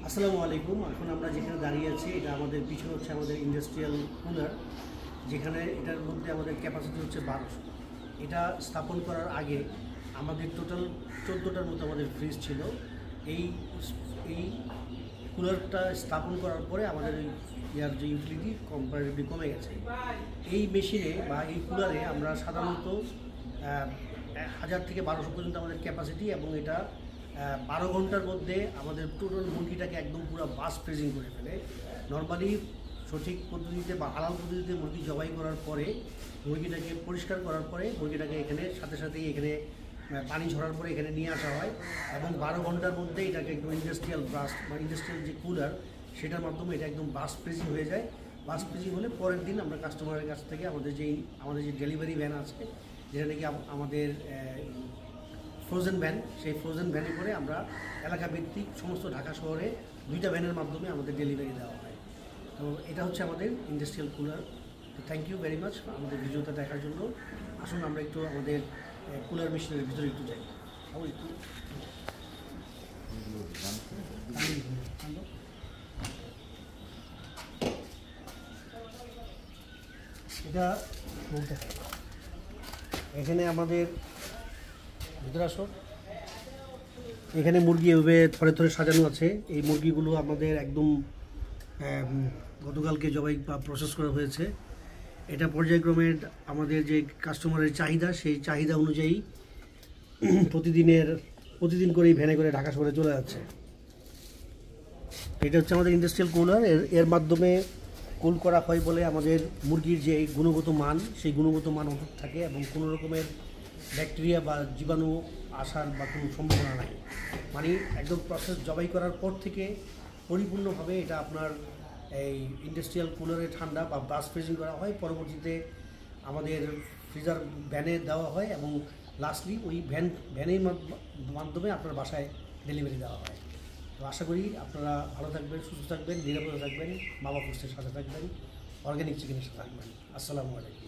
আসসালামু আলাইকুম। এখন আমরা যেখানে দাঁড়িয়ে আছি এটা আমাদের পিছনে হচ্ছে আমাদের ইন্ডাস্ট্রিয়াল কুলার, যেখানে এটার মধ্যে আমাদের ক্যাপাসিটি হচ্ছে 1200। এটা স্থাপন করার আগে আমাদের টোটাল 14টার মতো আমাদের ফ্রিজ ছিল। এই এই কুলারটা স্থাপন করার পরে আমাদের ওই ইয়ার যে ইউটিলিটি কম্পারেটিভলি কমে গেছে। এই মেশিনে বা এই কুলারে আমরা সাধারণত 1000 থেকে 1200 পর্যন্ত আমাদের ক্যাপাসিটি, এবং এটা 12 ঘন্টার মধ্যে আমাদের টোটাল মুরগিটাকে একদম পুরো বাস ফ্রিজিং করে ফেলে। নর্মালি সঠিক পদ্ধতিতে বা হালাল পদ্ধতিতে মুরগি জবাই করার পরে মুরগিটাকে পরিষ্কার করার পরে মুরগিটাকে এখানে সাথে সাথেই এখানে পানি ঝরার পরে এখানে নিয়ে আসা হয়, এবং 12 ঘন্টার মধ্যে এটাকে একদম ইন্ডাস্ট্রিয়াল ব্রাস্ট বা ইন্ডাস্ট্রিয়াল যে কুলার সেটার মাধ্যমে এটা একদম বাস ফ্রিজিং হয়ে যায়। বাস ফ্রিজিং হলে পরের দিন আমরা কাস্টমারের কাছ থেকে আমাদের যে ডেলিভারি ভ্যান আছে, যেটা নাকি আমাদের ফ্রোজেন ভ্যান, সেই ফ্রোজেন ভ্যানে করে আমরা এলাকা ভিত্তিক সমস্ত ঢাকা শহরে 2টা ভ্যানের মাধ্যমে আমাদের ডেলিভারি দেওয়া হয়। তো এটা হচ্ছে আমাদের ইন্ডাস্ট্রিয়াল কুলার। তো থ্যাংক ইউ ভেরি মাচ আমাদের ভিডিওটা দেখার জন্য। আসুন আমরা একটু আমাদের কুলার মেশিনের ভিতরে একটু যাই। এটা বলতে এখানে আমাদের ভিতরে আসো, এখানে মুরগি এভাবে থরে থরে সাজানো আছে। এই মুরগিগুলো আমাদের একদম গতকালকে জবাই বা প্রসেস করা হয়েছে। এটা পর্যায়ক্রমে আমাদের যে কাস্টমারের চাহিদা, সেই চাহিদা অনুযায়ী প্রতিদিন করেই ভ্যানে করে ঢাকা শহরে চলে যাচ্ছে। এটা হচ্ছে আমাদের ইন্ডাস্ট্রিয়াল কুলার। এর মাধ্যমে কুল করা হয় বলে আমাদের মুরগির যে গুণগত মান, সেই গুণগত মান অটুট থাকে এবং কোনো রকমের ব্যাকটেরিয়া বা জীবাণু আসার বা কোনো সম্ভাবনা নাই। মানে একদম প্রসেস জবাই করার পর থেকে পরিপূর্ণভাবে এটা আপনার এই ইন্ডাস্ট্রিয়াল কুলারে ঠান্ডা বা ব্রাস ফ্রিজিং করা হয়, পরবর্তীতে আমাদের ফ্রিজার ভ্যানে দেওয়া হয়, এবং লাস্টলি ওই ভ্যানের মাধ্যমে আপনার বাসায় ডেলিভারি দেওয়া হয়। তো আশা করি আপনারা ভালো থাকবেন, সুস্থ থাকবেন, নিরাপদে থাকবেন, মামা ফুডসের সাথে থাকবেন, অর্গ্যানিক চিকেনের সাথে থাকবেন। আসসালামু আলাইকুম।